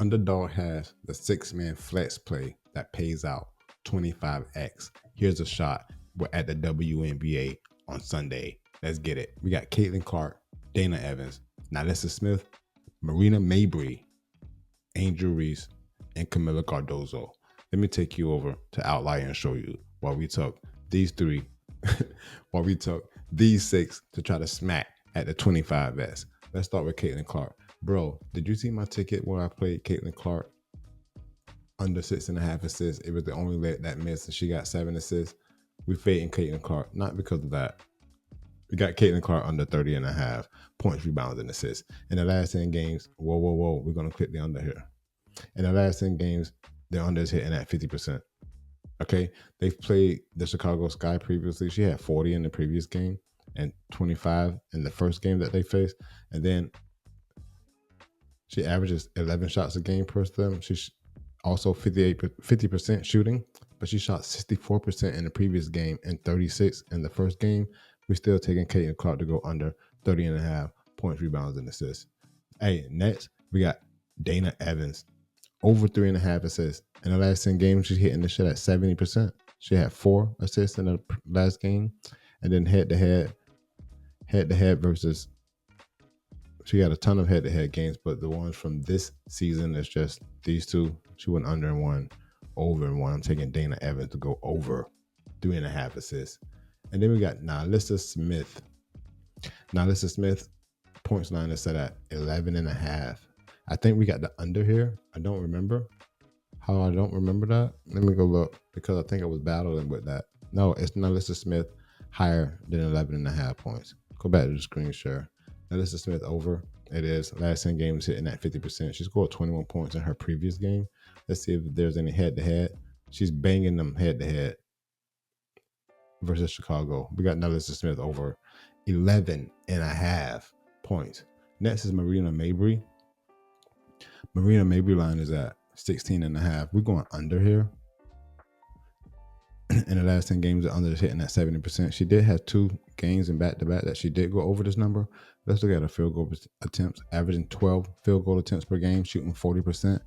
Underdog has the 6-man flex play that pays out 25x. Here's a shot. We're at the WNBA on Sunday. Let's get it. We got Caitlin Clark, Dana Evans, Nalissa Smith, Marina Mabrey, Angel Reese, and Camila Cardozo. Let me take you over to Outlier and show you why we took these three, why we took these 6 to try to smack at the 25s. Let's start with Caitlin Clark. Bro, did you see my ticket where I played Caitlin Clark under 6.5 assists? It was the only leg that missed, and she got 7 assists. We fading Caitlin Clark, not because of that. We got Caitlin Clark under 30.5 points, rebounds, and assists. In the last 10 games, whoa, we're going to click the under here. In the last 10 games, the under is hitting at 50%. Okay, they've played the Chicago Sky previously. She had 40 in the previous game and 25 in the first game that they faced. And then she averages 11 shots a game per them. She's also 50% shooting, but she shot 64% in the previous game and 36 in the first game. We're still taking Caitlin Clark to go under 30.5 points, rebounds, and assists. Hey, next, we got Dana Evans. Over 3.5 assists. In the last 10 games, she's hitting the shit at 70%. She had 4 assists in the last game. And then head-to-head versus, she had a ton of head-to-head games, but the ones from this season is just these two. She went under in one, over in one. I'm taking Dana Evans to go over 3.5 assists. And then we got Nalissa Smith. Nalissa Smith, points line is set at 11.5. I think we got the under here. I don't remember how I don't remember that. Let me go look because I think I was battling with that. No, it's Nalissa Smith higher than 11.5 points. Go back to the screen share. Nalissa Smith over. It is. Last 10 games hitting at 50%. She scored 21 points in her previous game. Let's see if there's any head-to-head. She's banging them head-to-head versus Chicago. We got Nalissa Smith over 11.5 points. Next is Marina Mabrey. Marina Mabrey line is at 16.5. We're going under here. In the last 10 games, the under is hitting at 70%. She did have 2 games in back-to-back that she did go over this number. Let's look at her field goal attempts, averaging 12 field goal attempts per game, shooting 40%.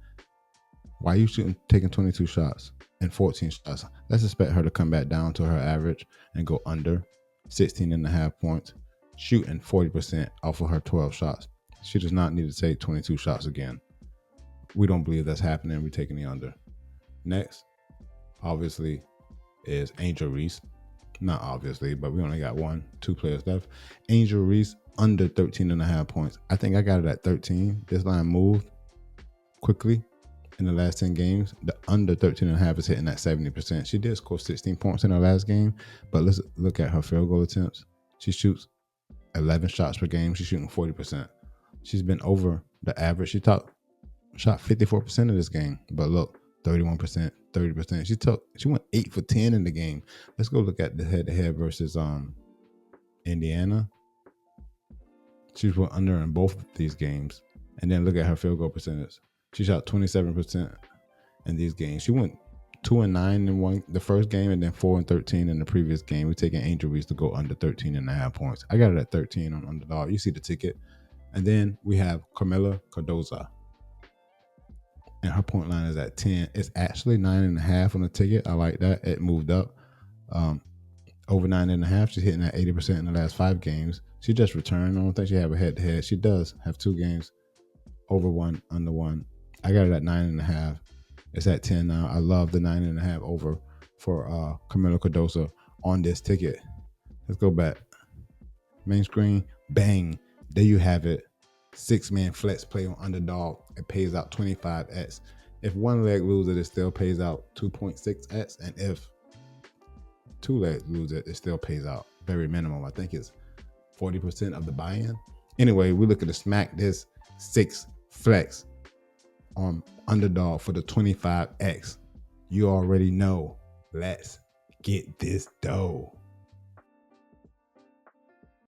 Why are you taking 22 shots and 14 shots? Let's expect her to come back down to her average and go under 16.5 points, shooting 40% off of her 12 shots. She does not need to take 22 shots again. We don't believe that's happening. We're taking the under. Next, obviously, is Angel Reese. Not obviously, but we only got 2 players left. Angel Reese under 13.5 points. I think I got it at 13. This line moved quickly in the last 10 games. The under 13.5 is hitting at 70%. She did score 16 points in her last game, but let's look at her field goal attempts. She shoots 11 shots per game. She's shooting 40%. She's been over the average. She shot 54% of this game, but look, 31%, 30%. She went 8 for 10 in the game. Let's go look at the head-to-head versus Indiana. She went under in both of these games, and then look at her field goal percentage. She shot 27% in these games. She went 2-9 in the first game, and then 4-13 in the previous game. We're taking Angel Reese to go under 13.5 points. I got it at 13 on Underdog. You see the ticket. And then we have Camila Cardozo. And her point line is at 10. It's actually 9.5 on the ticket. I like that. It moved up. Over 9.5. She's hitting at 80% in the last 5 games. She just returned. I don't think she have a head-to-head. She does have 2 games. Over 1, under 1. I got it at 9.5. It's at 10 now. I love the 9.5 over for Camila Cardozo on this ticket. Let's go back. Main screen. Bang. There you have it. 6-man flex play on Underdog. It pays out 25x. If one leg loses, it still pays out 2.6x. And if 2 legs lose it still pays out very minimum. I think it's 40% of the buy-in. Anyway, we look at the smack this 6 flex on Underdog for the 25x. You already know. Let's get this dough.